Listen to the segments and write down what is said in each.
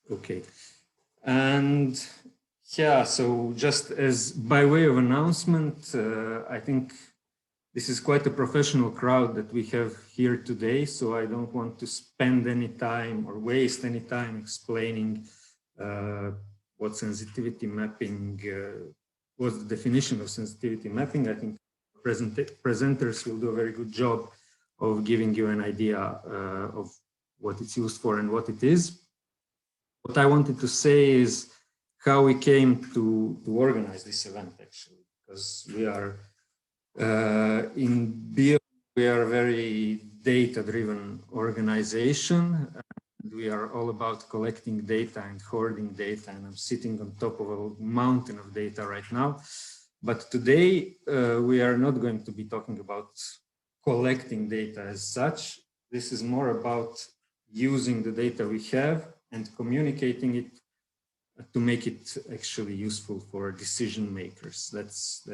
Okay. And yeah, so just as by way of announcement, I think this is quite a professional crowd that we have here today, so I don't want to spend any time or waste any time explaining what sensitivity mapping, what's the definition of sensitivity mapping. I think presenters will do a very good job of giving you an idea of what it's used for and what it is. What I wanted to say is how we came to organize this event, actually, because we are in BIO, we are a very data-driven organization. And we are all about collecting data and hoarding data, and I'm sitting on top of a mountain of data right now. But today, we are not going to be talking about collecting data as such. This is more about using the data we have and communicating it to make it actually useful for decision makers. That's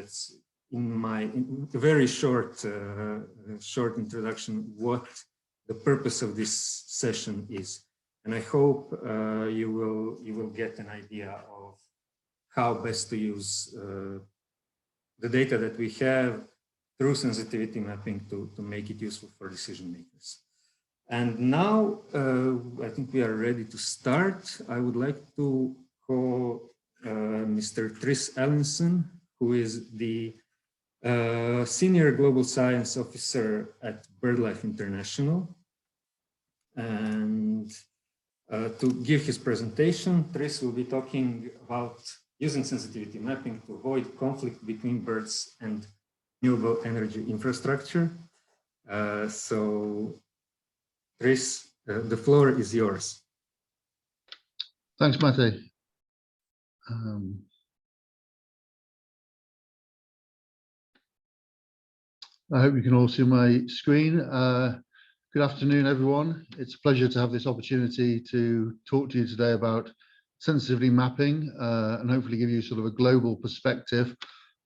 in a very short introduction what the purpose of this session is. And I hope you will get an idea of how best to use the data that we have through sensitivity mapping to make it useful for decision makers. And now I think we are ready to start. I would like to call Mr. Tris Ellinson, who is the Senior Global Science Officer at BirdLife International. And to give his presentation, Tris will be talking about using sensitivity mapping to avoid conflict between birds and renewable energy infrastructure. So, Tris, the floor is yours. Thanks, Mate. I hope you can all see my screen. Good afternoon, everyone. It's a pleasure to have this opportunity to talk to you today about sensitivity mapping and hopefully give you sort of a global perspective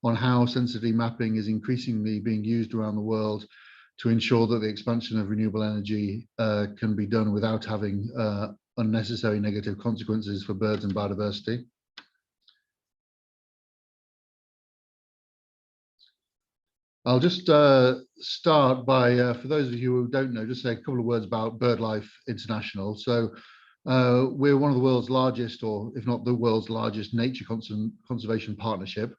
on how sensitivity mapping is increasingly being used around the world to ensure that the expansion of renewable energy can be done without having unnecessary negative consequences for birds and biodiversity. I'll just start by, for those of you who don't know, just say a couple of words about BirdLife International. So we're one of the world's largest, or if not the world's largest, nature conservation partnership.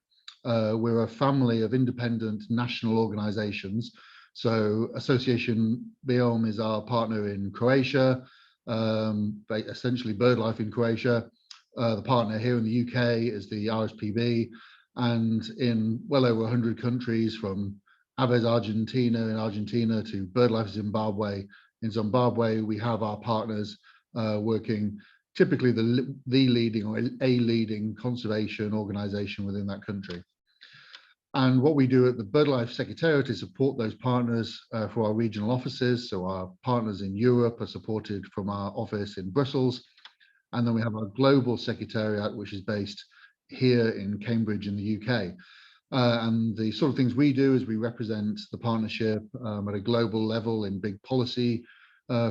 We're a family of independent national organizations. So Association BIOM is our partner in Croatia, essentially BirdLife in Croatia. The partner here in the UK is the RSPB, and in well over 100 countries, from Aves Argentina in Argentina to BirdLife Zimbabwe. In Zimbabwe, we have our partners working typically the leading or a leading conservation organization within that country. And what we do at the BirdLife Secretariat is support those partners for our regional offices. So our partners in Europe are supported from our office in Brussels. And then we have our global secretariat, which is based here in Cambridge in the UK. And the sort of things we do is we represent the partnership at a global level in big policy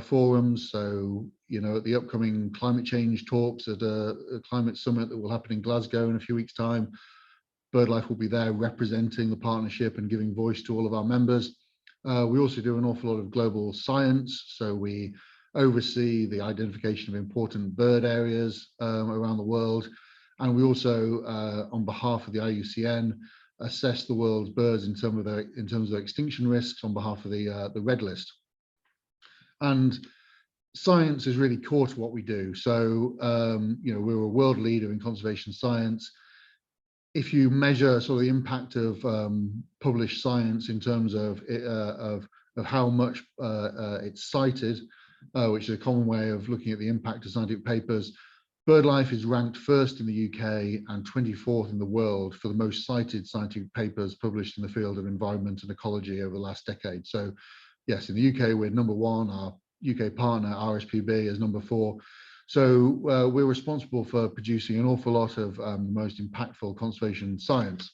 forums. So, you know, at the upcoming climate change talks at a climate summit that will happen in Glasgow in a few weeks' time, BirdLife will be there representing the partnership and giving voice to all of our members. We also do an awful lot of global science. So we oversee the identification of important bird areas around the world. And we also, on behalf of the IUCN, assess the world's birds in terms of their extinction risks on behalf of the Red List. And science is really core to what we do. So, you know, we're a world leader in conservation science. If you measure sort of the impact of published science in terms of how much it's cited, which is a common way of looking at the impact of scientific papers, BirdLife is ranked first in the UK and 24th in the world for the most cited scientific papers published in the field of environment and ecology over the last decade. So yes, in the UK, we're number one. Our UK partner, RSPB, is number 4. So we're responsible for producing an awful lot of the most impactful conservation science.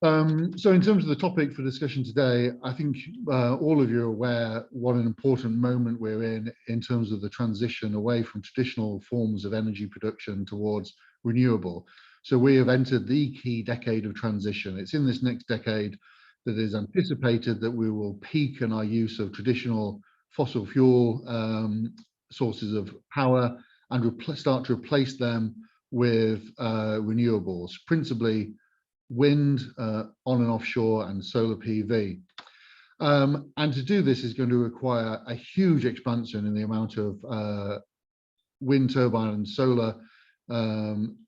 So in terms of the topic for discussion today, I think all of you are aware what an important moment we're in terms of the transition away from traditional forms of energy production towards renewable. So we have entered the key decade of transition. It's in this next decade that it is anticipated that we will peak in our use of traditional fossil fuel sources of power and start to replace them with renewables, principally wind on and offshore and solar PV. And to do this is going to require a huge expansion in the amount of wind turbine and solar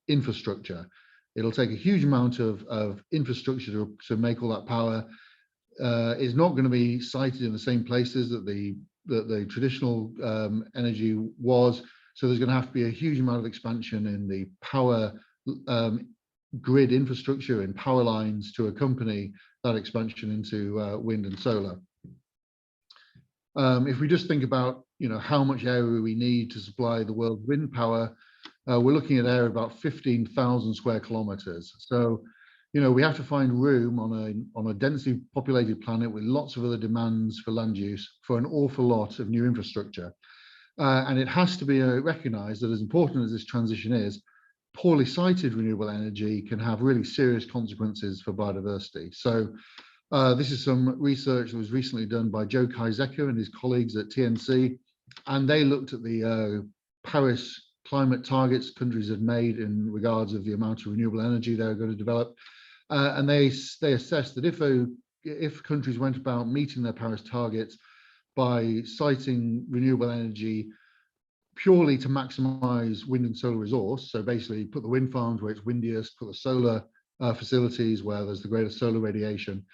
infrastructure. It'll take a huge amount of infrastructure to make all that power. It's not going to be sited in the same places that the traditional energy was. So there's going to have to be a huge amount of expansion in the power grid infrastructure and power lines to accompany that expansion into wind and solar. If we just think about, how much area we need to supply the world's wind power, we're looking at an area of about 15,000 square kilometers. So, we have to find room on a densely populated planet with lots of other demands for land use for an awful lot of new infrastructure. And it has to be recognized that as important as this transition is, poorly sited renewable energy can have really serious consequences for biodiversity. So this is some research that was recently done by Joe Kaizeka and his colleagues at TNC, and they looked at the Paris climate targets countries had made in regards of the amount of renewable energy they're going to develop. And they assessed that if countries went about meeting their Paris targets by siting renewable energy purely to maximize wind and solar resource, so basically put the wind farms where it's windiest, put the solar facilities where there's the greatest solar radiation,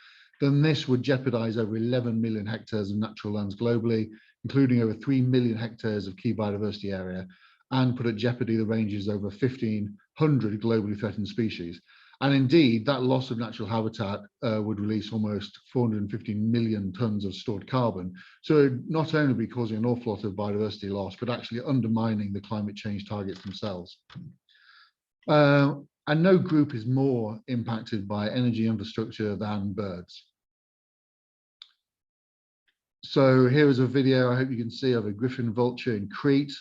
then this would jeopardize over 11 million hectares of natural lands globally, including over 3 million hectares of key biodiversity area, and put at jeopardy the ranges over 1,500 globally threatened species. And indeed, that loss of natural habitat would release almost 450 million tons of stored carbon. So it would not only be causing an awful lot of biodiversity loss, but actually undermining the climate change targets themselves. And no group is more impacted by energy infrastructure than birds. So here is a video, I hope you can see, of a griffon vulture in Crete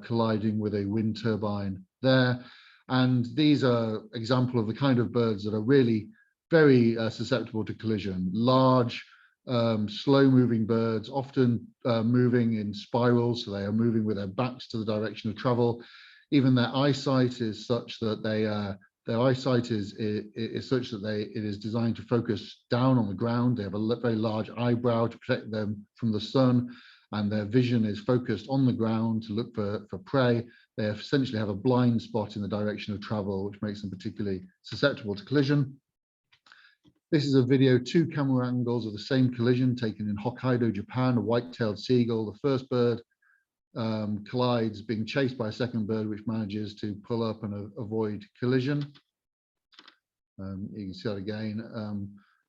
colliding with a wind turbine there. And these are example of the kind of birds that are really very susceptible to collision. Large, slow-moving birds, often moving in spirals, so they are moving with their backs to the direction of travel. Even their eyesight is such that their eyesight is such that it is designed to focus down on the ground. They have a very large eyebrow to protect them from the sun, and their vision is focused on the ground to look for prey. They essentially have a blind spot in the direction of travel, which makes them particularly susceptible to collision. This is a video, 2 camera angles of the same collision taken in Hokkaido, Japan, a white-tailed seagull. The first bird collides, being chased by a second bird, which manages to pull up and avoid collision. You can see that again.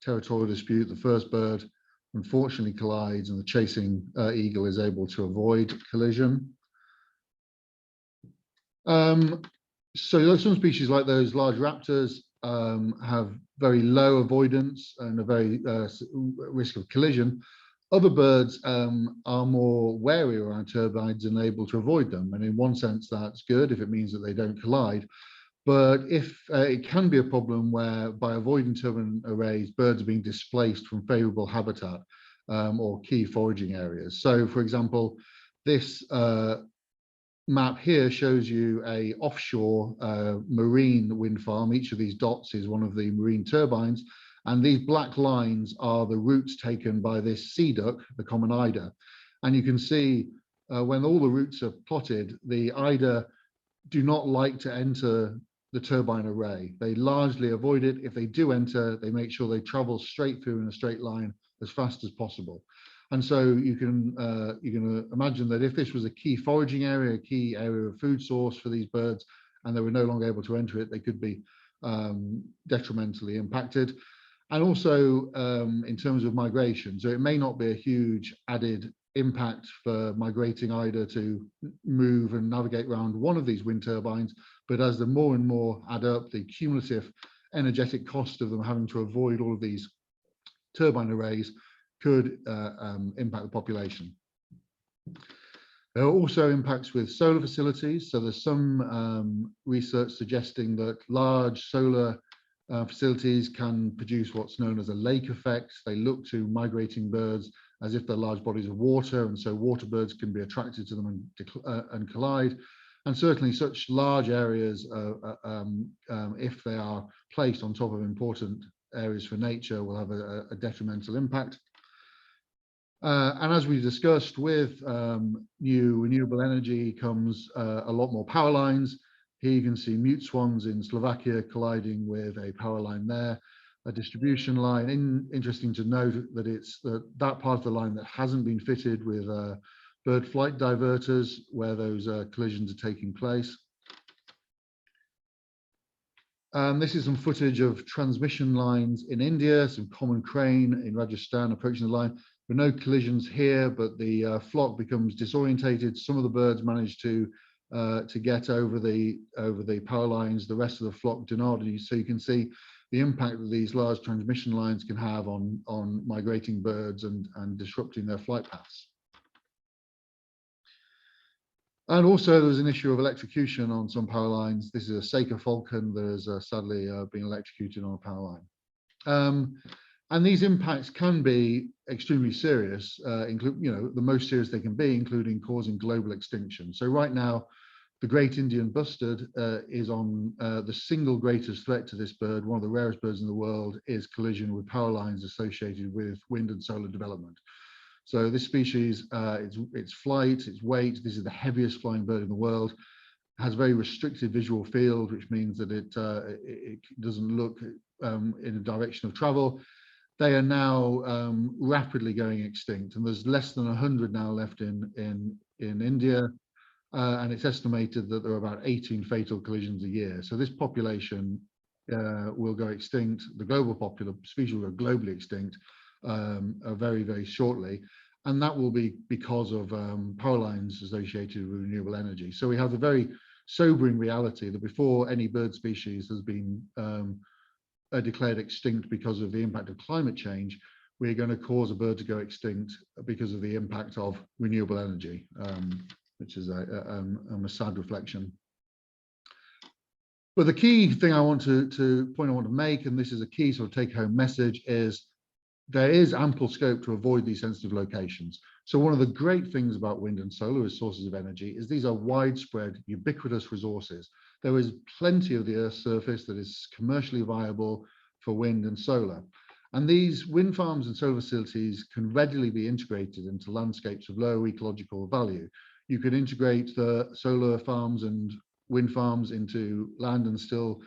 Territorial dispute, the first bird unfortunately collides and the chasing eagle is able to avoid collision. So some species like those large raptors have very low avoidance and a very risk of collision. Other birds are more wary around turbines and able to avoid them. And in one sense, that's good if it means that they don't collide. But if it can be a problem where by avoiding turbine arrays, birds are being displaced from favorable habitat or key foraging areas. So for example, this map here shows you a offshore marine wind farm. Each of these dots is one of the marine turbines, and these black lines are the routes taken by this sea duck, the common eider. And you can see when all the routes are plotted, the eider do not like to enter the turbine array. They largely avoid it. If they do enter, they make sure they travel straight through in a straight line as fast as possible. And so you can imagine that if this was a key foraging area, a key area of food source for these birds, and they were no longer able to enter it, they could be detrimentally impacted. And also in terms of migration, so it may not be a huge added impact for migrating eider to move and navigate around one of these wind turbines, but as the more and more add up, the cumulative energetic cost of them having to avoid all of these turbine arrays could impact the population. There are also impacts with solar facilities. So there's some research suggesting that large solar facilities can produce what's known as a lake effect. They look to migrating birds as if they're large bodies of water, and so water birds can be attracted to them and collide. And certainly such large areas, if they are placed on top of important areas for nature, will have a detrimental impact. And as we discussed, with new renewable energy comes a lot more power lines. Here you can see mute swans in Slovakia colliding with a power line there, a distribution line. Interesting to note that it's that part of the line that hasn't been fitted with bird flight diverters where those collisions are taking place. This is some footage of transmission lines in India, some common crane in Rajasthan approaching the line. There are no collisions here, but the flock becomes disorientated. Some of the birds manage to get over the power lines. The rest of the flock do not. So you can see the impact that these large transmission lines can have on migrating birds and disrupting their flight paths. And also there's an issue of electrocution on some power lines. This is a Saker falcon that has sadly been electrocuted on a power line. And these impacts can be extremely serious, the most serious they can be, including causing global extinction. So right now, the great Indian bustard is on the single greatest threat to this bird. One of the rarest birds in the world is collision with power lines associated with wind and solar development. So this species, its flight, its weight, this is the heaviest flying bird in the world, has a very restricted visual field, which means that it doesn't look in a direction of travel. They are now rapidly going extinct, and there's less than 100 now left in India, and it's estimated that there are about 18 fatal collisions a year. So this population will go extinct. The global species will go globally extinct very, very shortly, and that will be because of power lines associated with renewable energy. So we have a very sobering reality that before any bird species has been declared extinct because of the impact of climate change, we're going to cause a bird to go extinct because of the impact of renewable energy, which is a sad reflection. But the key thing I want to make, and this is a key sort of take-home message, is there is ample scope to avoid these sensitive locations. So one of the great things about wind and solar as sources of energy is these are widespread, ubiquitous resources. There is plenty of the Earth's surface that is commercially viable for wind and solar. And these wind farms and solar facilities can readily be integrated into landscapes of low ecological value. You can integrate the solar farms and wind farms into land and still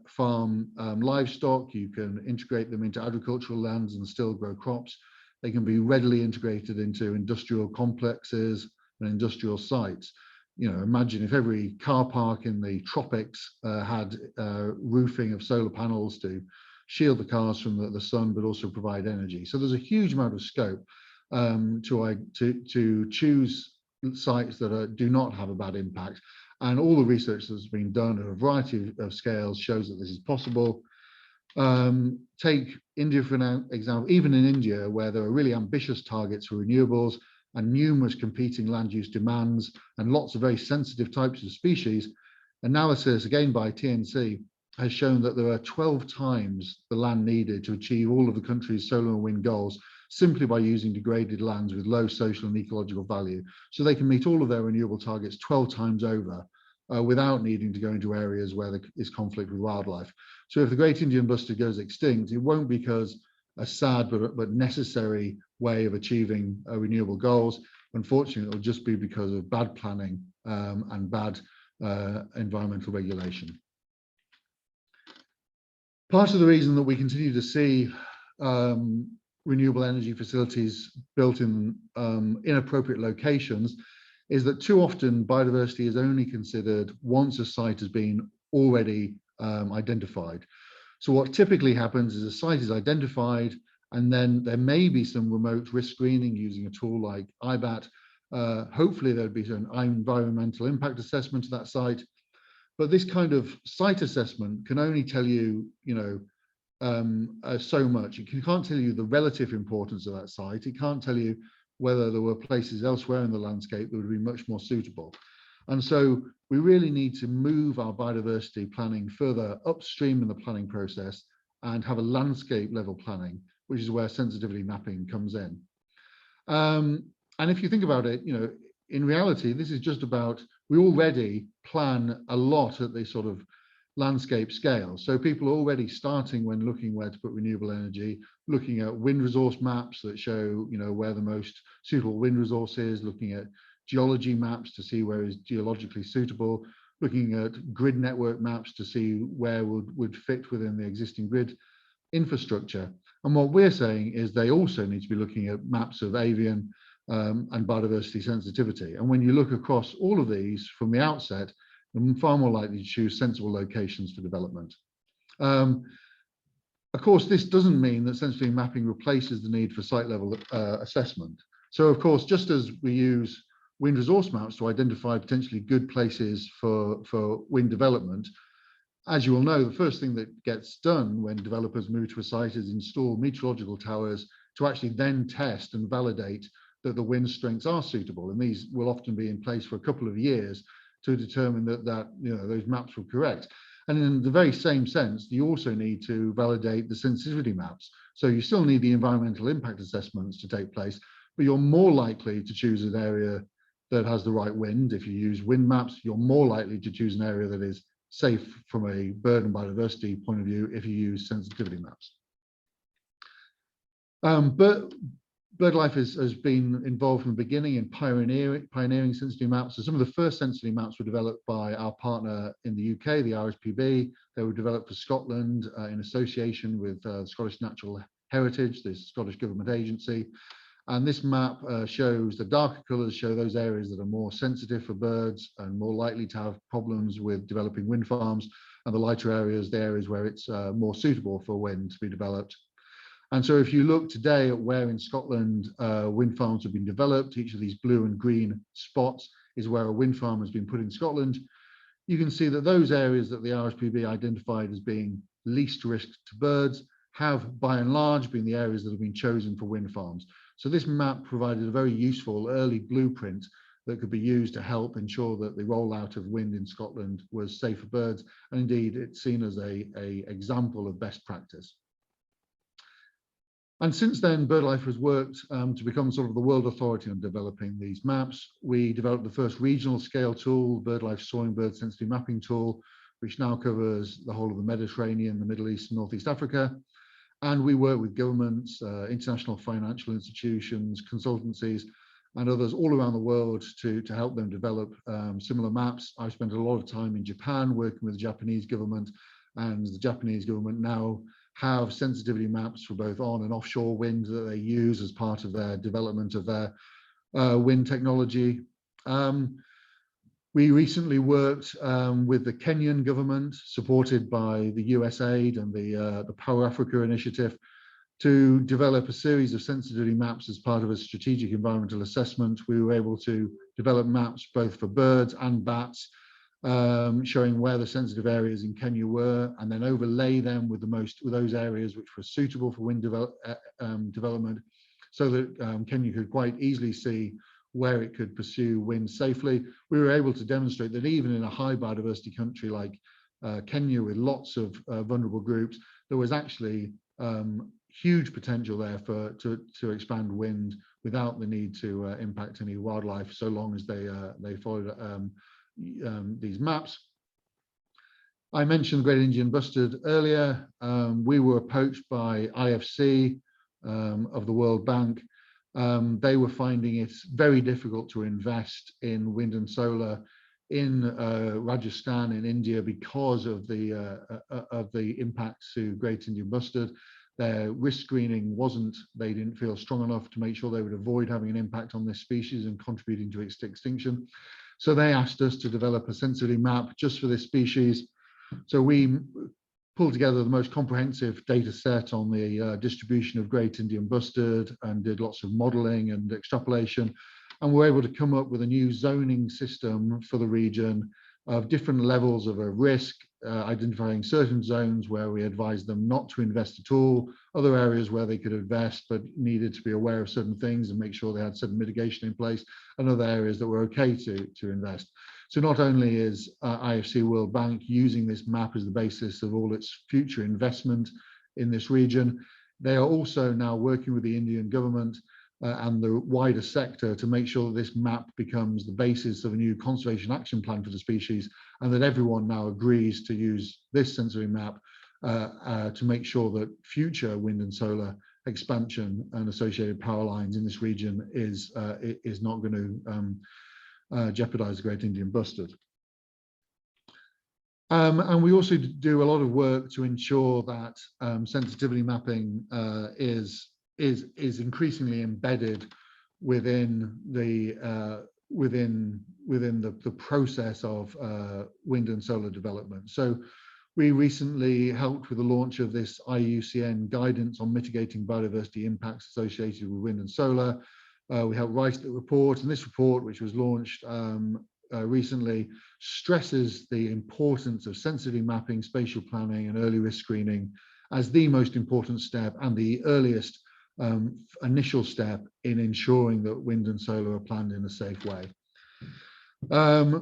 farm livestock. You can integrate them into agricultural lands and still grow crops. They can be readily integrated into industrial complexes and industrial sites. Imagine if every car park in the tropics had roofing of solar panels to shield the cars from the sun, but also provide energy. So there's a huge amount of scope to choose sites that do not have a bad impact. And all the research that's been done at a variety of scales shows that this is possible. Take India for an example. Even in India, where there are really ambitious targets for renewables and numerous competing land use demands and lots of very sensitive types of species, analysis, again by TNC, has shown that there are 12 times the land needed to achieve all of the country's solar and wind goals simply by using degraded lands with low social and ecological value. So they can meet all of their renewable targets 12 times over without needing to go into areas where there is conflict with wildlife. So if the great Indian bustard goes extinct, it won't be because a sad but necessary way of achieving renewable goals. Unfortunately, it'll just be because of bad planning and bad environmental regulation. Part of the reason that we continue to see renewable energy facilities built in inappropriate locations is that too often biodiversity is only considered once a site has been already identified. So what typically happens is a site is identified, and then there may be some remote risk screening using a tool like IBAT. Hopefully there'd be an environmental impact assessment of that site. But this kind of site assessment can only tell you, so much. It can't tell you the relative importance of that site. It can't tell you whether there were places elsewhere in the landscape that would be much more suitable. And so we really need to move our biodiversity planning further upstream in the planning process and have a landscape level planning, which is where sensitivity mapping comes in. And if you think about it, in reality, this is just about, we already plan a lot at this sort of landscape scale. So people are already starting, when looking where to put renewable energy, looking at wind resource maps that show, where the most suitable wind resource is, looking at geology maps to see where is geologically suitable, looking at grid network maps to see where would fit within the existing grid infrastructure. And what we're saying is they also need to be looking at maps of avian and biodiversity sensitivity. And when you look across all of these from the outset, you're far more likely to choose sensible locations for development. Of course, this doesn't mean that sensitivity mapping replaces the need for site level assessment. So of course, just as we use wind resource maps to identify potentially good places for wind development, as you will know, the first thing that gets done when developers move to a site is install meteorological towers to actually then test and validate that the wind strengths are suitable. And these will often be in place for a couple of years to determine that those maps were correct. And in the very same sense, you also need to validate the sensitivity maps. So you still need the environmental impact assessments to take place, but you're more likely to choose an area that has the right wind. If you use wind maps, you're more likely to choose an area that is safe from a bird and biodiversity point of view if you use sensitivity maps. But BirdLife has been involved from the beginning in pioneering sensitivity maps. So some of the first sensitivity maps were developed by our partner in the UK, the RSPB. They were developed for Scotland in association with Scottish Natural Heritage, the Scottish government agency. And this map shows the darker colours show those areas that are more sensitive for birds and more likely to have problems with developing wind farms, and the lighter areas, the areas where it's more suitable for wind to be developed. And so if you look today at where in Scotland wind farms have been developed, each of these blue and green spots is where a wind farm has been put in Scotland. You can see that those areas that the RSPB identified as being least risk to birds have by and large been the areas that have been chosen for wind farms. So this map provided a very useful early blueprint that could be used to help ensure that the rollout of wind in Scotland was safe for birds. And indeed, it's seen as an example of best practice. And since then, BirdLife has worked to become sort of the world authority on developing these maps. We developed the first regional scale tool, BirdLife Soaring Bird Sensitivity Mapping Tool, which now covers the whole of the Mediterranean, the Middle East, and Northeast Africa. And we work with governments, international financial institutions, consultancies, and others all around the world to help them develop similar maps. I've spent a lot of time in Japan working with the Japanese government, and the Japanese government now have sensitivity maps for both on and offshore wind that they use as part of their development of their wind technology. We recently worked with the Kenyan government, supported by the USAID and the Power Africa initiative, to develop a series of sensitivity maps as part of a strategic environmental assessment. We were able to develop maps both for birds and bats, showing where the sensitive areas in Kenya were, and then overlay them with those areas which were suitable for wind development, so that Kenya could quite easily see where it could pursue wind safely. We were able to demonstrate that even in a high biodiversity country like Kenya, with lots of vulnerable groups, there was actually huge potential there to expand wind without the need to impact any wildlife, so long as they followed these maps. I mentioned the Great Indian Bustard earlier. We were approached by IFC of the World Bank. They were finding it very difficult to invest in wind and solar in Rajasthan in India because of the impact to Great Indian Bustard. Their risk screening they didn't feel strong enough to make sure they would avoid having an impact on this species and contributing to its extinction. So they asked us to develop a sensitivity map just for this species. So we pulled together the most comprehensive data set on the distribution of Great Indian Bustard and did lots of modeling and extrapolation. And we're able to come up with a new zoning system for the region of different levels of a risk, identifying certain zones where we advised them not to invest at all, other areas where they could invest but needed to be aware of certain things and make sure they had certain mitigation in place, and other areas that were okay to invest. So not only is IFC World Bank using this map as the basis of all its future investment in this region, they are also now working with the Indian government and the wider sector to make sure that this map becomes the basis of a new conservation action plan for the species, and that everyone now agrees to use this sensory map to make sure that future wind and solar expansion and associated power lines in this region is not going to jeopardize the Great Indian Bustard. And we also do a lot of work to ensure that sensitivity mapping is increasingly embedded within the process of wind and solar development. So we recently helped with the launch of this IUCN guidance on mitigating biodiversity impacts associated with wind and solar. We helped write the report, and this report, which was launched recently, stresses the importance of sensitivity mapping, spatial planning, and early risk screening as the most important step and the earliest initial step in ensuring that wind and solar are planned in a safe way.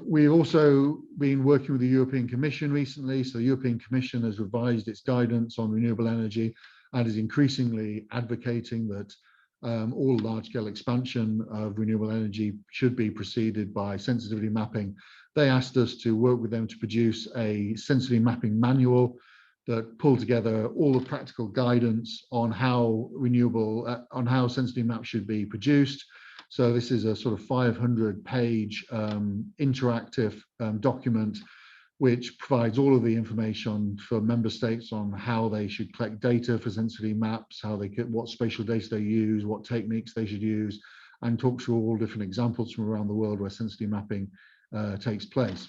We've also been working with the European Commission recently. So the European Commission has revised its guidance on renewable energy and is increasingly advocating that all large-scale expansion of renewable energy should be preceded by sensitivity mapping. They asked us to work with them to produce a sensitivity mapping manual that pulled together all the practical guidance on how sensitivity maps should be produced. So this is a sort of 500-page interactive document which provides all of the information for member states on how they should collect data for sensitivity maps, what spatial data they use, what techniques they should use, and talk through all different examples from around the world where sensitivity mapping takes place.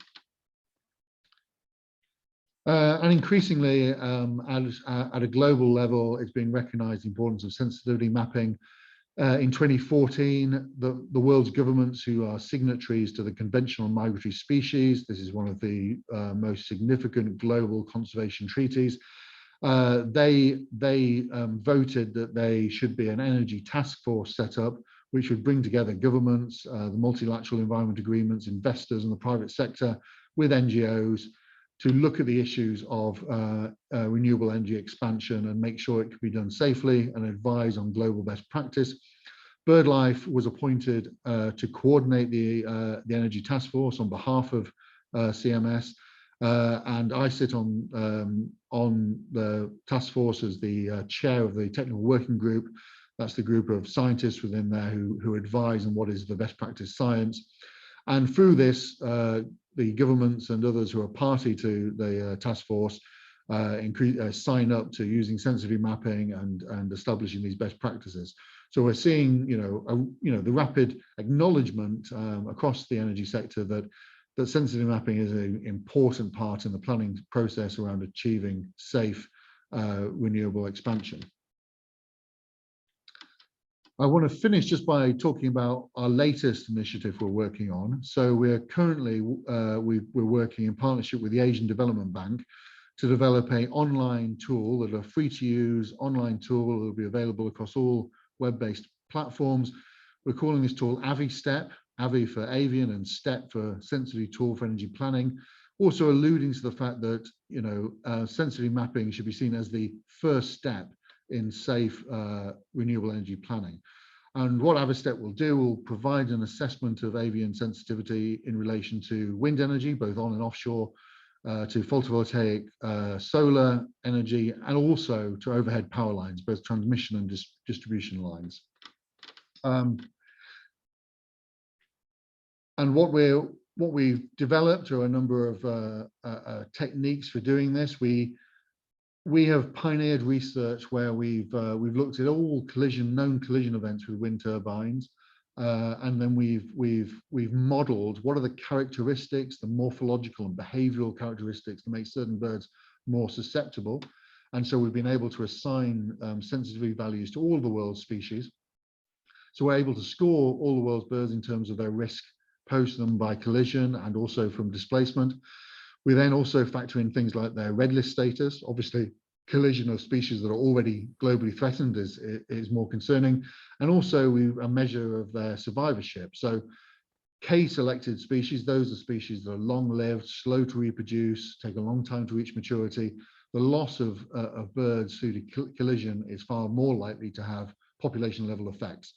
And increasingly, at a global level, it's been recognized the importance of sensitivity mapping. In 2014, the world's governments who are signatories to the Convention on Migratory Species, this is one of the most significant global conservation treaties, they voted that there should be an energy task force set up which would bring together governments, the multilateral environment agreements, investors and the private sector with NGOs to look at the issues of renewable energy expansion and make sure it could be done safely and advise on global best practice. BirdLife was appointed to coordinate the Energy Task Force on behalf of CMS, and I sit on the task force as the chair of the technical working group. That's the group of scientists within there who advise on what is the best practice science. And through this, the governments and others who are party to the task force sign up to using sensitivity mapping and establishing these best practices. So we're seeing, the rapid acknowledgement across the energy sector that sensitivity mapping is an important part in the planning process around achieving safe renewable expansion. I want to finish just by talking about our latest initiative we're working on. So we're currently, we're working in partnership with the Asian Development Bank to develop an online tool that are free to use online tool that will be available across all web-based platforms. We're calling this tool AviStep, Avi for avian and STEP for sensitivity tool for energy planning, also alluding to the fact that, sensitivity mapping should be seen as the first step in safe renewable energy planning. And what AviStep will do will provide an assessment of avian sensitivity in relation to wind energy, both on and offshore, to photovoltaic solar energy, and also to overhead power lines, both transmission and distribution lines. And what we've developed are a number of techniques for doing this. We have pioneered research where we've looked at all known collision events with wind turbines, and then we've modelled what are the characteristics, the morphological and behavioural characteristics that make certain birds more susceptible, and so we've been able to assign sensitivity values to all the world's species. So we're able to score all the world's birds in terms of their risk post them by collision and also from displacement. We then also factor in things like their red list status. Obviously, collision of species that are already globally threatened is more concerning. And also a measure of their survivorship. So K-selected species, those are species that are long-lived, slow to reproduce, take a long time to reach maturity. The loss of birds through collision is far more likely to have population-level effects.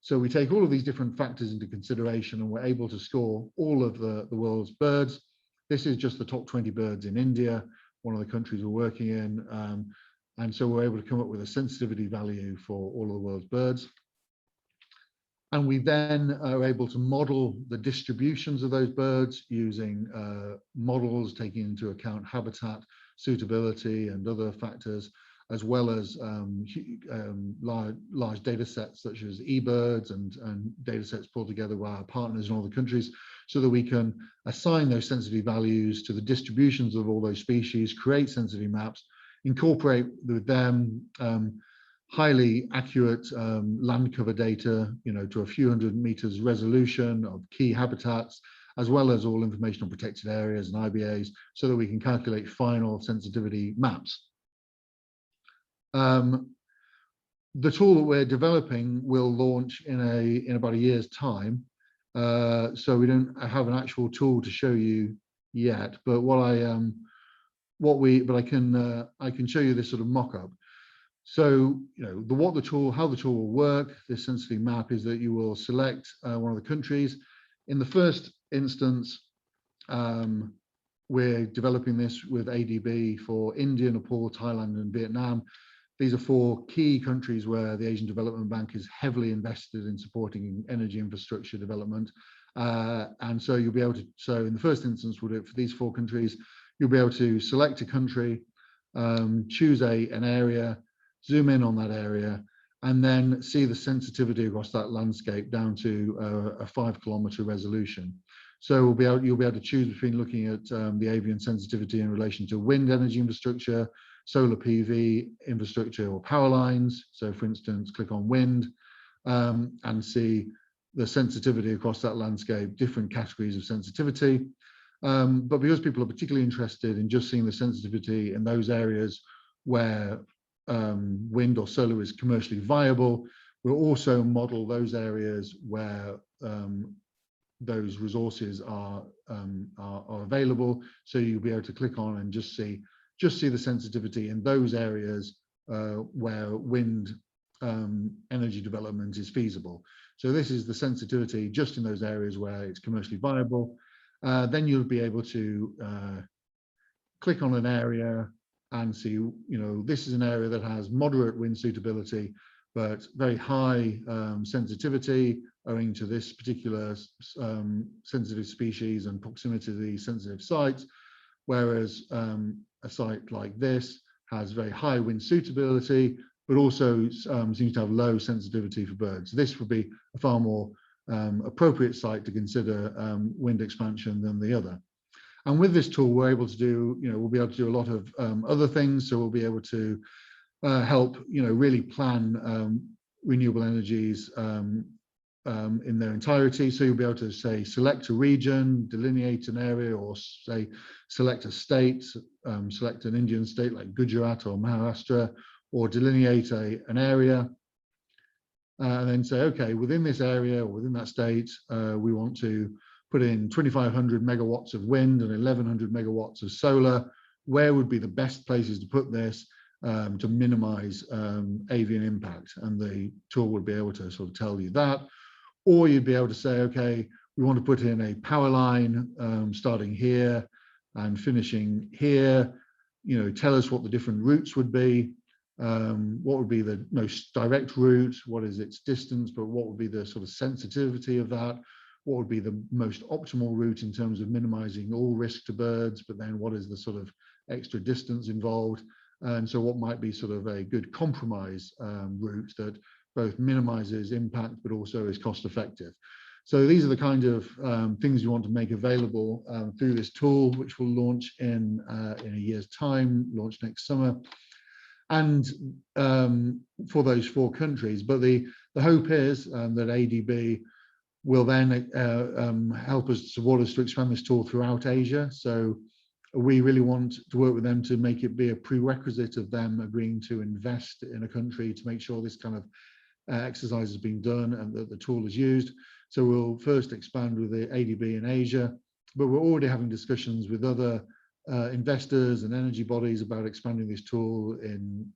So we take all of these different factors into consideration, and we're able to score all of the world's birds. This is just the top 20 birds in India, one of the countries we're working in. And so we're able to come up with a sensitivity value for all of the world's birds. And we then are able to model the distributions of those birds using models taking into account habitat, suitability, and other factors, as well as large data sets such as eBirds and data sets pulled together by our partners in all the countries, so that we can assign those sensitivity values to the distributions of all those species, create sensitivity maps, incorporate with them highly accurate land cover data, to a few hundred meters resolution of key habitats, as well as all information on protected areas and IBAs, so that we can calculate final sensitivity maps. The tool that we're developing will launch in about a year's time, so we don't have an actual tool to show you yet. But I can show you this sort of mock-up. So, how the tool will work, this sensitivity map, is that you will select one of the countries. In the first instance, we're developing this with ADB for India, Nepal, Thailand, and Vietnam. These are 4 key countries where the Asian Development Bank is heavily invested in supporting energy infrastructure development. And so you'll be able to, so in the first instance, we'll do it for these 4 countries. You'll be able to select a country, choose an area, zoom in on that area, and then see the sensitivity across that landscape down to a 5-kilometer resolution. So you'll be able to choose between looking at the avian sensitivity in relation to wind energy infrastructure, solar PV infrastructure, or power lines. So for instance, click on wind and see the sensitivity across that landscape, different categories of sensitivity. But because people are particularly interested in just seeing the sensitivity in those areas where wind or solar is commercially viable, we'll also model those areas where those resources are available. So you'll be able to click on and just see the sensitivity in those areas where wind energy development is feasible. So this is the sensitivity just in those areas where it's commercially viable. Then you'll be able to click on an area and see, this is an area that has moderate wind suitability, but very high sensitivity owing to this particular sensitive species and proximity to the sensitive sites. Whereas a site like this has very high wind suitability, but also seems to have low sensitivity for birds. This would be a far more appropriate site to consider wind expansion than the other. And with this tool, we're able to do, we'll be able to do a lot of other things. So we'll be able to help, really plan renewable energies in their entirety. So you'll be able to say, select a region, delineate an area, or say, select a state, select an Indian state like Gujarat or Maharashtra, or delineate an area. And then say, okay, within this area or within that state, we want to put in 2,500 megawatts of wind and 1,100 megawatts of solar. Where would be the best places to put this to minimize avian impact? And the tool would be able to sort of tell you that. Or you'd be able to say, okay, we want to put in a power line starting here and finishing here. Tell us what the different routes would be. What would be the most direct route? What is its distance? But what would be the sort of sensitivity of that? What would be the most optimal route in terms of minimizing all risk to birds? But then what is the sort of extra distance involved? And so what might be sort of a good compromise route that both minimizes impact, but also is cost effective. So these are the kind of things you want to make available through this tool, which will launch in a year's time, launch next summer. And for those 4 countries, but the hope is that ADB will then help us, support us to expand this tool throughout Asia. So we really want to work with them to make it be a prerequisite of them agreeing to invest in a country to make sure this kind of exercise has been done and that the tool is used. So we'll first expand with the ADB in Asia, but we're already having discussions with other investors and energy bodies about expanding this tool in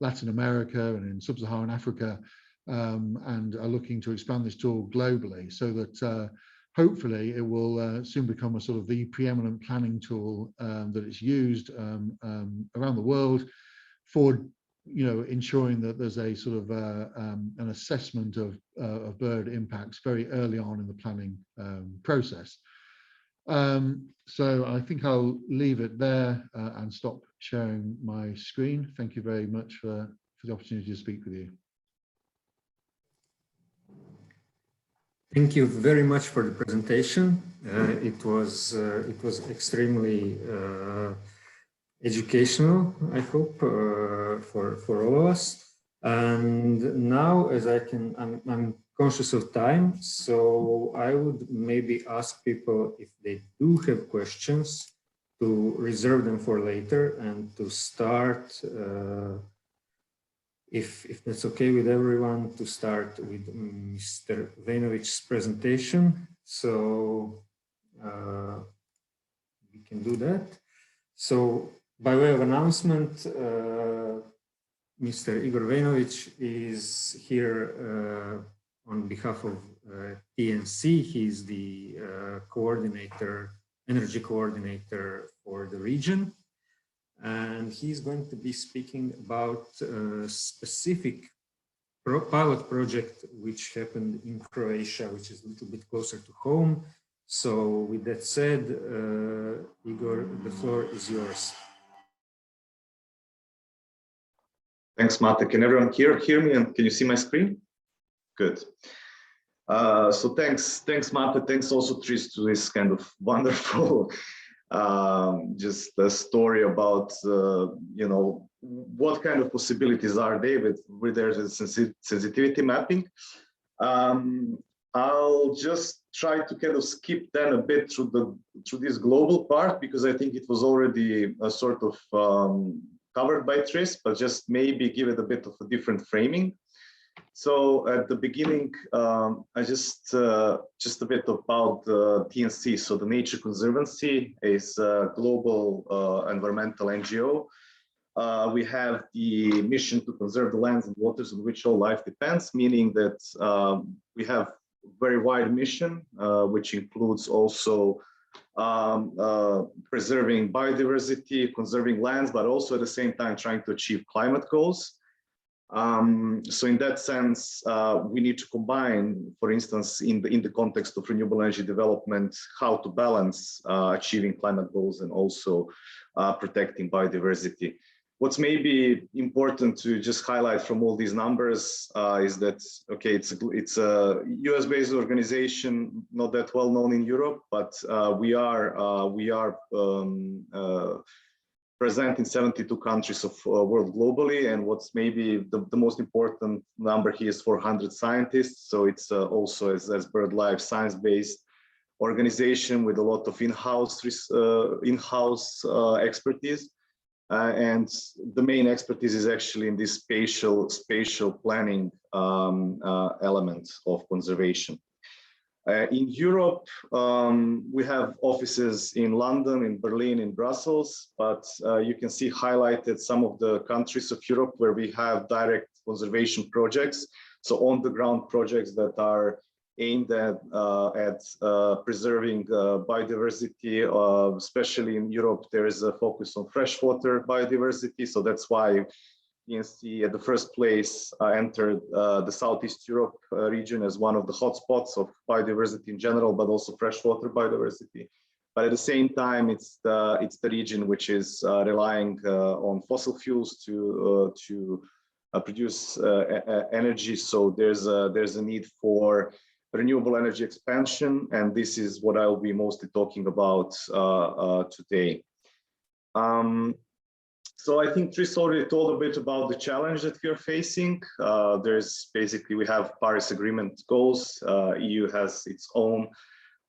Latin America and in sub-Saharan Africa, and are looking to expand this tool globally so that hopefully it will soon become a sort of the preeminent planning tool that is used around the world for, you know, ensuring that there's a sort of an assessment of bird impacts very early on in the planning process. So I think I'll leave it there and stop sharing my screen. Thank you very much for the opportunity to speak with you. Thank you very much for the presentation. It was extremely educational, I hope, for all of us. And now, as I'm conscious of time, so I would maybe ask people if they do have questions to reserve them for later and to start, if that's okay with everyone, to start with Mr. Vejnović's presentation. So we can do that. So by way of announcement, Mr. Igor Vejnović is here on behalf of TNC. He's the coordinator, energy coordinator for the region. And he's going to be speaking about a specific pilot project which happened in Croatia, which is a little bit closer to home. So with that said, Igor, the floor is yours. Thanks, Mate. Can everyone hear me, and can you see my screen? Good. So thanks, Mate. Thanks also, Tris, to this kind of wonderful just a story about you know, what kind of possibilities are there with their sensitivity mapping. I'll just try to kind of skip then a bit through this global part, because I think it was already a sort of covered by Tris, but just maybe give it a bit of a different framing. So at the beginning, I just a bit about the TNC. So the Nature Conservancy is a global environmental NGO. We have the mission to conserve the lands and waters on which all life depends, meaning that we have a very wide mission, which includes also preserving biodiversity, conserving lands, but also at the same time trying to achieve climate goals. So in that sense, we need to combine, for instance, in the context of renewable energy development, how to balance achieving climate goals and also protecting biodiversity. What's maybe important to just highlight from all these numbers is that, okay, it's a US-based organization, not that well known in Europe, but we are present in 72 countries of world globally, and what's maybe the most important number here is 400 scientists. So it's also as BirdLife science-based organization with a lot of in-house expertise. And the main expertise is actually in this spatial planning element of conservation. In Europe, we have offices in London, in Berlin, in Brussels, but you can see highlighted some of the countries of Europe where we have direct conservation projects. So on the ground projects that are aimed at preserving biodiversity, especially in Europe, there is a focus on freshwater biodiversity. So that's why TNC at the first place entered the Southeast Europe region as one of the hotspots of biodiversity in general, but also freshwater biodiversity. But at the same time, it's the region which is relying on fossil fuels to produce energy. So there's a need for renewable energy expansion, and this is what I will be mostly talking about today. So I think Tris already told a bit about the challenge that we are facing. There's basically, we have Paris Agreement goals. EU has its own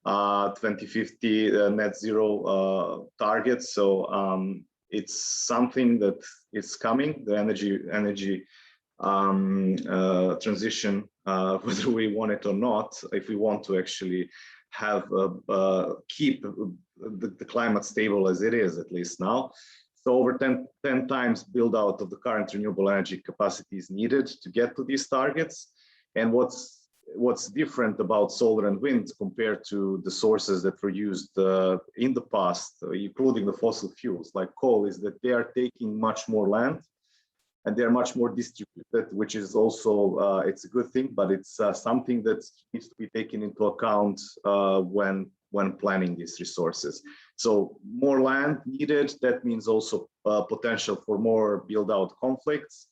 2050 net zero target. So it's something that is coming, the energy transition, whether we want it or not, if we want to actually have keep the climate stable as it is, at least now. So over 10 times build out of the current renewable energy capacity is needed to get to these targets. And what's different about solar and wind compared to the sources that were used in the past, including the fossil fuels like coal, is that they are taking much more land and they're much more distributed, which is also, it's a good thing, but it's something that needs to be taken into account when planning these resources. So more land needed, that means also potential for more build out conflicts,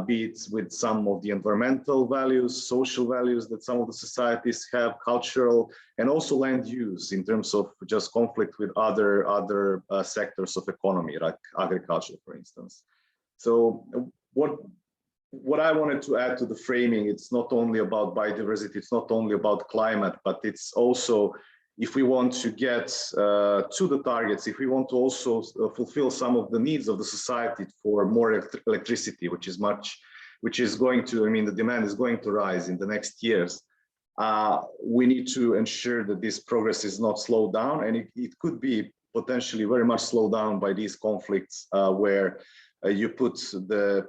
be it with some of the environmental values, social values that some of the societies have, cultural, and also land use in terms of just conflict with other sectors of economy, like agriculture, for instance. So what I wanted to add to the framing, it's not only about biodiversity, it's not only about climate, but it's also, if we want to get to the targets, if we want to also fulfill some of the needs of the society for more electricity, which is going to, I mean, the demand is going to rise in the next years. We need to ensure that this progress is not slowed down, and it could be potentially very much slowed down by these conflicts where you put the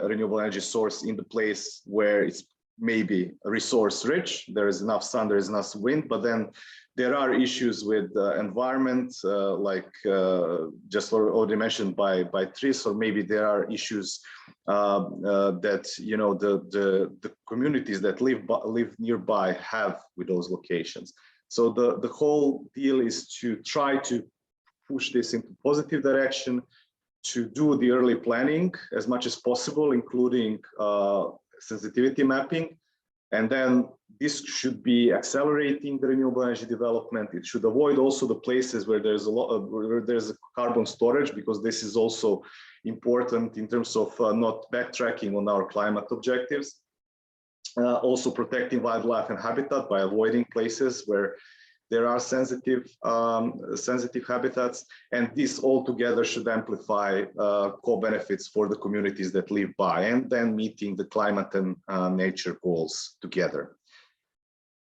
renewable energy source in the place where it's maybe resource rich, there is enough sun, there is enough wind, but then there are issues with environment, like just already mentioned by Tris, or maybe there are issues that, you know, the communities that live nearby have with those locations. So the whole deal is to try to push this into positive direction, to do the early planning as much as possible, including sensitivity mapping. And then this should be accelerating the renewable energy development. It should avoid also the places where there's where there's carbon storage, because this is also important in terms of not backtracking on our climate objectives. Also protecting wildlife and habitat by avoiding places where there are sensitive habitats, and this all together should amplify co-benefits for the communities that live by, and then meeting the climate and nature goals together.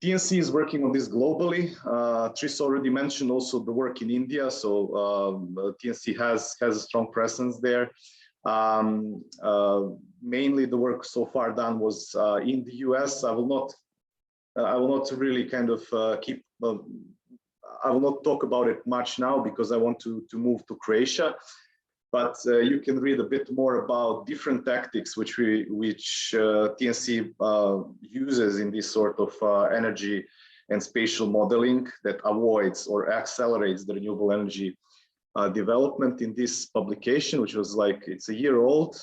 TNC is working on this globally. Tris already mentioned also the work in India, so TNC has a strong presence there. Mainly the work so far done was in the US. I will not really kind of I will not talk about it much now because I want to move to Croatia, but you can read a bit more about different tactics which TNC uses in this sort of energy and spatial modeling that avoids or accelerates the renewable energy development. In this publication, which was like, it's a year old,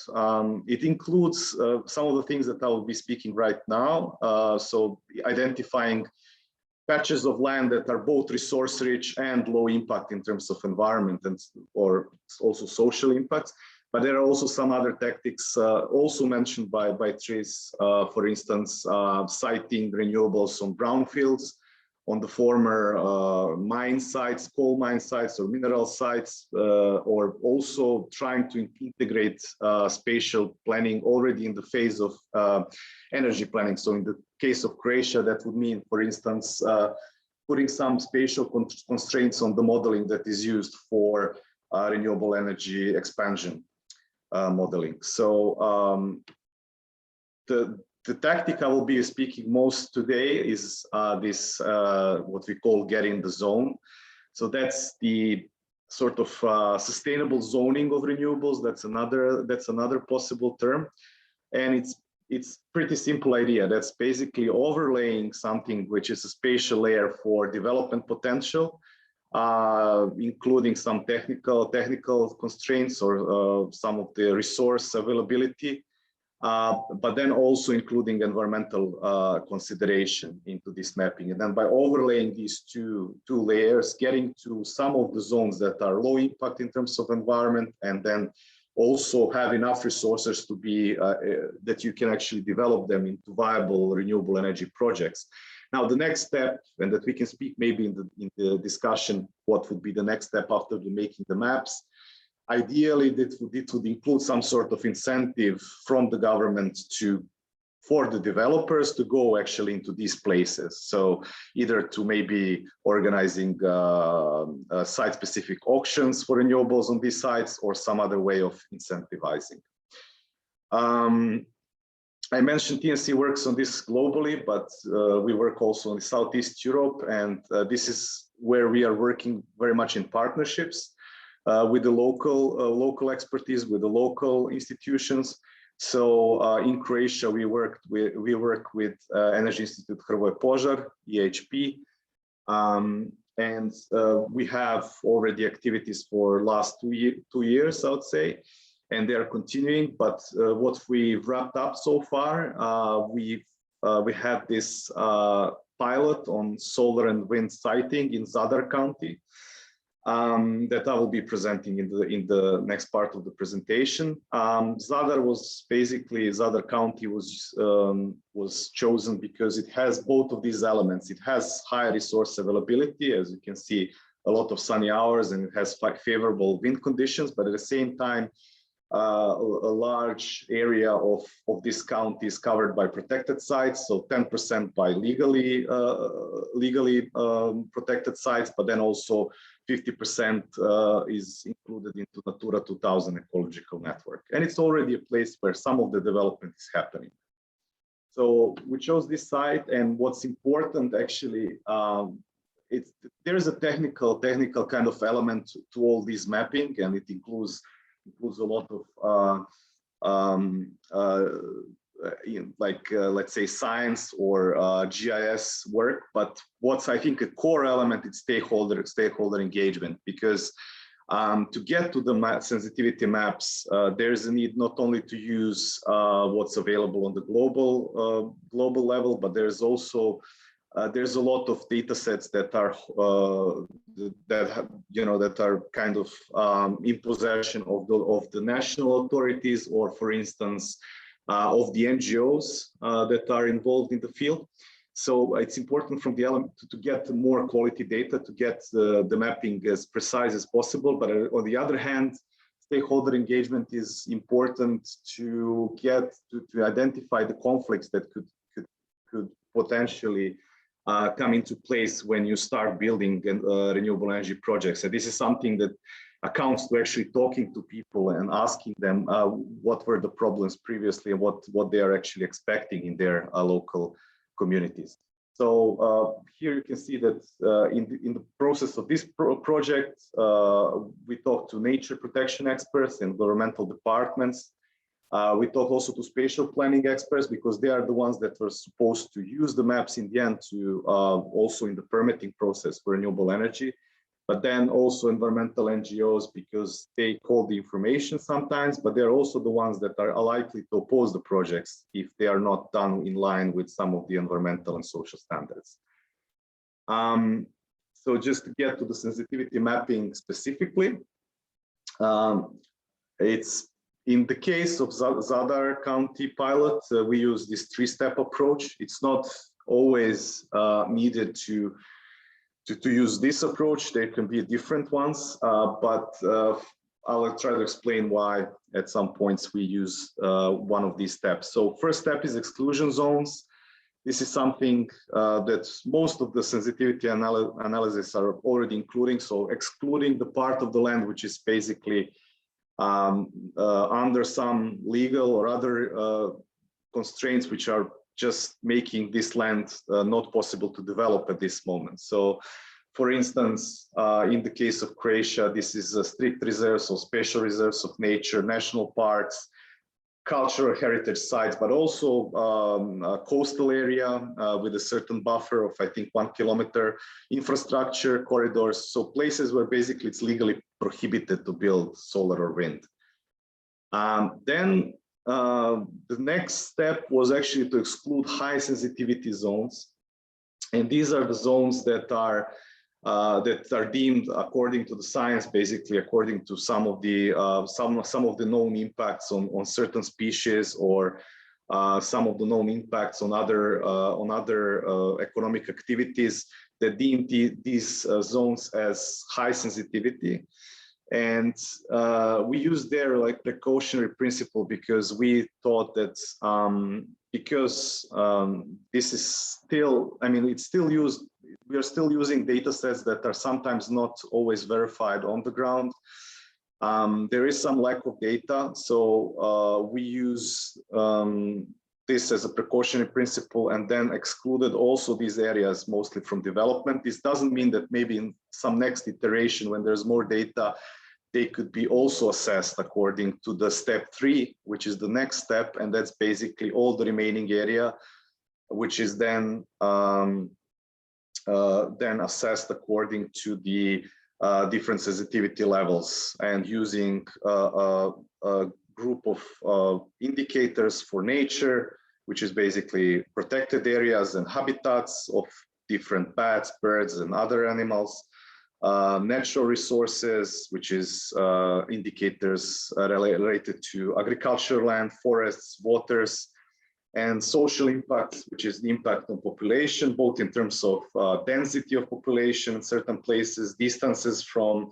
it includes some of the things that I will be speaking right now. So identifying patches of land that are both resource rich and low impact in terms of environment and or also social impacts. But there are also some other tactics also mentioned by Tris, for instance, siting renewables on brownfields, on the former mine sites, coal mine sites or mineral sites, or also trying to integrate spatial planning already in the phase of energy planning. So in the case of Croatia, that would mean, for instance, putting some spatial constraints on the modeling that is used for renewable energy expansion modeling. So the tactic I will be speaking most today is this, what we call get in the zone. So that's the sort of sustainable zoning of renewables. That's another possible term. And it's pretty simple idea. That's basically overlaying something which is a spatial layer for development potential, including some technical constraints or some of the resource availability. but then also including environmental consideration into this mapping. And then by overlaying these two layers, getting to some of the zones that are low impact in terms of environment, and then also have enough resources to be that you can actually develop them into viable renewable energy projects. Now, the next step, and that we can speak maybe in the discussion, what would be the next step after making the maps. Ideally, it would include some sort of incentive from the government for the developers to go actually into these places. So either to maybe organizing site-specific auctions for renewables on these sites, or some other way of incentivizing. I mentioned TNC works on this globally, but we work also in Southeast Europe, and this is where we are working very much in partnerships with the local expertise, with the local institutions. So in Croatia, we work with Energy Institute Hrvoje Požar, EHP, and we have already activities for last 2 years, I would say. And they are continuing, but what we've wrapped up so far, we had this pilot on solar and wind siting in Zadar County that I will be presenting in the next part of the presentation. Zadar County was chosen because it has both of these elements. It has high resource availability, as you can see, a lot of sunny hours, and it has favorable wind conditions, but at the same time, a large area of this county is covered by protected sites, so 10% by legally protected sites, but then also 50% is included into Natura 2000 ecological network. And it's already a place where some of the development is happening. So we chose this site, and what's important actually, there is a technical kind of element to all this mapping, and it includes a lot of let's say science or GIS work, but what's I think a core element is stakeholder engagement, because to get to the sensitivity maps, there's a need not only to use what's available on the global level, but there's also there's a lot of data sets that are that are kind of in possession of the national authorities, or for instance of the NGOs that are involved in the field. So it's important from the element to get more quality data, to get the mapping as precise as possible. But on the other hand, stakeholder engagement is important to get to identify the conflicts that could potentially come into place when you start building renewable energy projects. And this is something that accounts to actually talking to people and asking them what were the problems previously and what they are actually expecting in their local communities. So here you can see that in the process of this project, we talked to nature protection experts and governmental departments. We talk also to spatial planning experts, because they are the ones that were supposed to use the maps in the end to also in the permitting process for renewable energy, but then also environmental NGOs, because they call the information sometimes, but they're also the ones that are likely to oppose the projects if they are not done in line with some of the environmental and social standards. So just to get to the sensitivity mapping specifically, it's in the case of Zadar County pilot, we use this 3-step approach. It's not always needed to use this approach. There can be different ones, but I'll try to explain why at some points we use one of these steps. So first step is exclusion zones. This is something that most of the sensitivity analysis are already including. So excluding the part of the land which is basically under some legal or other constraints which are just making this land not possible to develop at this moment. So for instance, in the case of Croatia, this is a strict reserves or special reserves of nature, national parks, cultural heritage sites, but also a coastal area with a certain buffer of, I think, 1 kilometer, infrastructure, corridors, so places where basically it's legally prohibited to build solar or wind. Then the next step was actually to exclude high sensitivity zones. And these are the zones that are deemed according to the science, basically according to some of the known impacts on certain species, or some of the known impacts on other economic activities, that deemed these zones as high sensitivity. And we used their like precautionary principle, because we thought that because this is still, I mean, it's still used, we are still using data sets that are sometimes not always verified on the ground. There is some lack of data, so we use this as a precautionary principle, and then excluded also these areas mostly from development. This doesn't mean that maybe in some next iteration, when there's more data, they could be also assessed according to the step 3, which is the next step, and that's basically all the remaining area, which is then assessed according to the different sensitivity levels, and using a group of indicators for nature, which is basically protected areas and habitats of different bats, birds, and other animals. Natural resources, which is indicators related to agricultural land, forests, waters, and social impacts, which is the impact on population, both in terms of density of population in certain places, distances from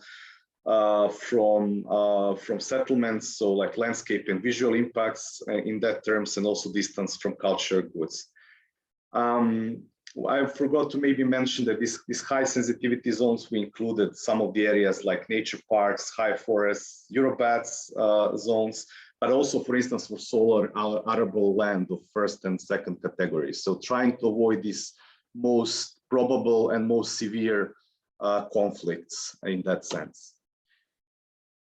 settlements, so like landscape and visual impacts in that terms, and also distance from cultural goods. I forgot to maybe mention that these high sensitivity zones, we included some of the areas like nature parks, high forests, Eurobats zones, but also, for instance, for solar arable land of first and second categories. So trying to avoid these most probable and most severe conflicts in that sense.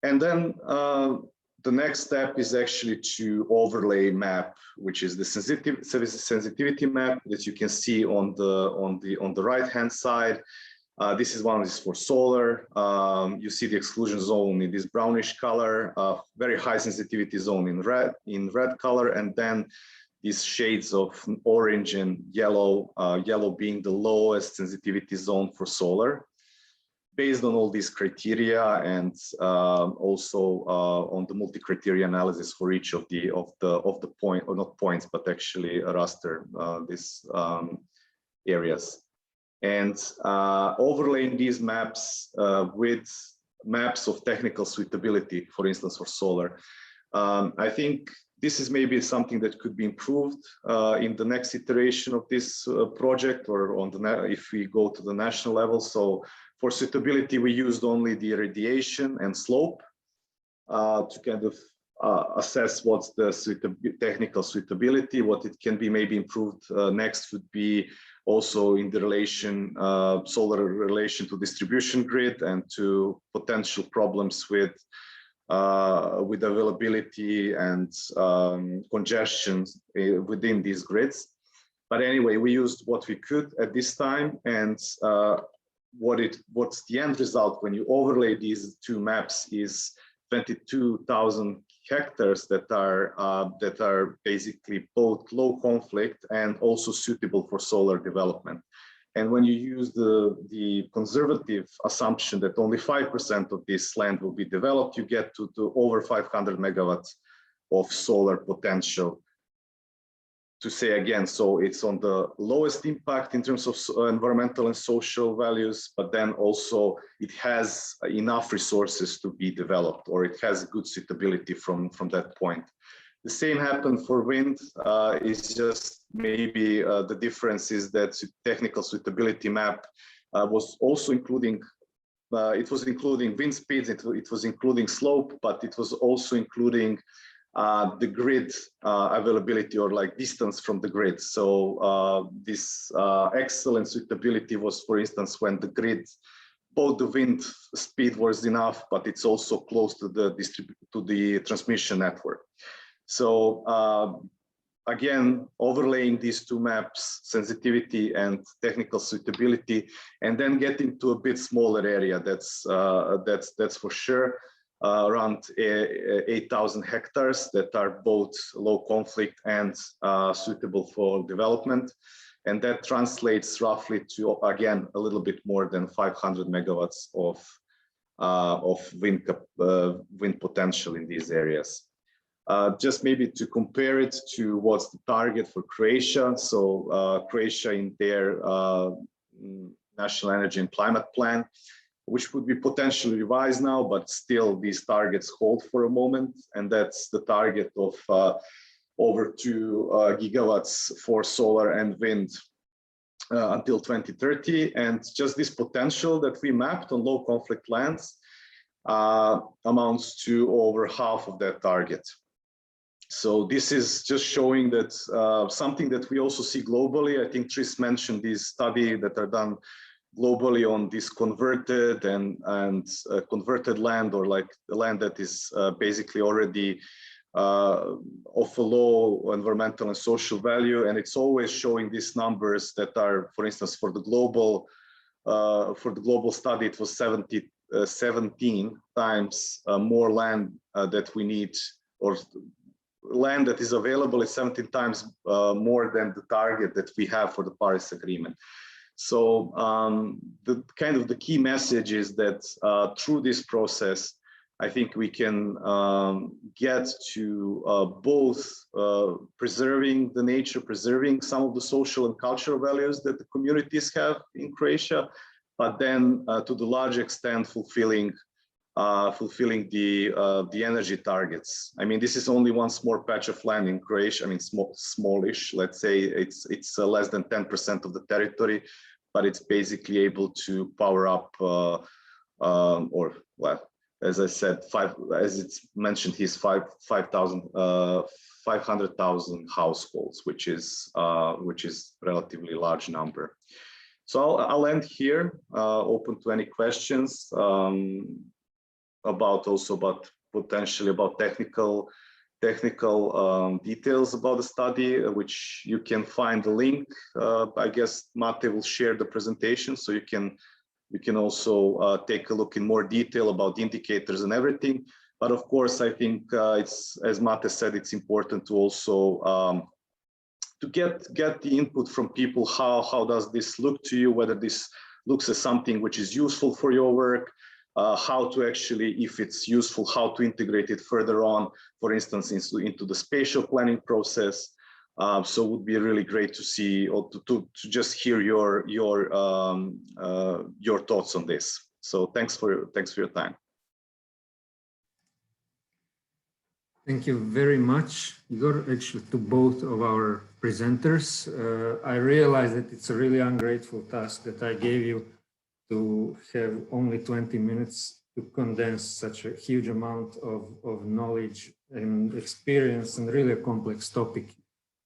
And then the next step is actually to overlay map, which is the sensitivity map that you can see on the right-hand side. This is one is for solar. You see the exclusion zone in this brownish color, very high sensitivity zone in red color, and then these shades of orange and yellow, yellow being the lowest sensitivity zone for solar. Based on all these criteria, and also on the multi-criteria analysis for each of the point, or not points, but actually a raster, these areas, and overlaying these maps with maps of technical suitability, for instance, for solar. I think this is maybe something that could be improved in the next iteration of this project, or on the if we go to the national level. So for suitability, we used only the radiation and slope to kind of assess what's the technical suitability. What it can be maybe improved next would be also in the relation, solar relation to distribution grid, and to potential problems with availability and congestion within these grids. But anyway, we used what we could at this time, and what's the end result when you overlay these two maps is 22,000 hectares that are basically both low conflict and also suitable for solar development. And when you use the conservative assumption that only 5% of this land will be developed, you get to over 500 megawatts of solar potential. To say again, so it's on the lowest impact in terms of environmental and social values, but then also it has enough resources to be developed, or it has good suitability from that point. The same happened for wind. It's just maybe the difference is that technical suitability map was also including, it was including wind speeds, it was including slope, but it was also including the grid availability, or like distance from the grid. So this excellent suitability was, for instance, when the grid, both the wind speed was enough, but it's also close to the transmission network. So again, overlaying these two maps, sensitivity and technical suitability, and then getting to a bit smaller area. That's for sure. around 8,000 hectares that are both low conflict and suitable for development. And that translates roughly to, again, a little bit more than 500 megawatts of wind potential in these areas. Just maybe to compare it to what's the target for Croatia. So Croatia in their National Energy and Climate Plan, which would be potentially revised now, but still these targets hold for a moment. And that's the target of over 2 gigawatts for solar and wind until 2030. And just this potential that we mapped on low conflict lands amounts to over half of that target. So this is just showing that something that we also see globally. I think Tris mentioned these studies that are done globally on this converted and converted land, or like the land that is basically already of a low environmental and social value. And it's always showing these numbers that are, for instance, for the global study, it was 17 times more land that we need, or land that is available is 17 times more than the target that we have for the Paris Agreement. So the key message is that through this process, I think we can get to both preserving the nature, preserving some of the social and cultural values that the communities have in Croatia, but then to the large extent fulfilling the energy targets. I mean, this is only one small patch of land in Croatia. I mean, smallish. Let's say it's less than 10% of the territory, but it's basically able to power up, or well, as I said, as it's mentioned, he's 500,000 households, which is relatively large number. So I'll end here. Open to any questions about potentially about technical details about the study, which you can find the link. I guess Mate will share the presentation, so you can also take a look in more detail about the indicators and everything. But of course, I think it's, as Mate said, it's important to also to get the input from people. How does this look to you? Whether this looks as something which is useful for your work, how to actually, if it's useful, how to integrate it further on, for instance, into the spatial planning process. So it would be really great to see, or to just hear your thoughts on this. So thanks for your time. Thank you very much, Igor, actually, to both of our presenters. I realize that it's a really ungrateful task that I gave you to have only 20 minutes to condense such a huge amount of knowledge and experience and really a complex topic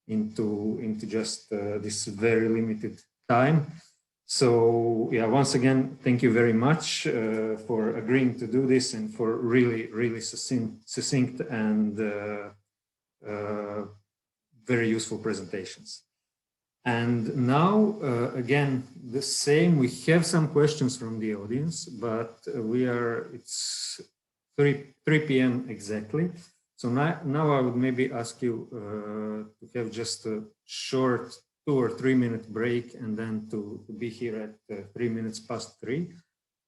into just this very limited time. So yeah, once again, thank you very much for agreeing to do this and for really succinct and very useful presentations. And now, again, the same, we have some questions from the audience, but it's 3 p.m. exactly. So now I would maybe ask you to have just a short 2 or 3 minute break, and then to be here at 3 minutes past 3.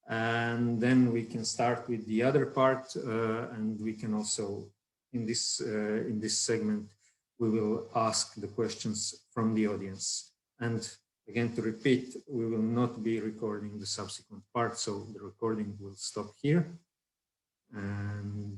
And then we can start with the other part, and we can also, in this segment, we will ask the questions from the audience. And again, to repeat, we will not be recording the subsequent part, so the recording will stop here. And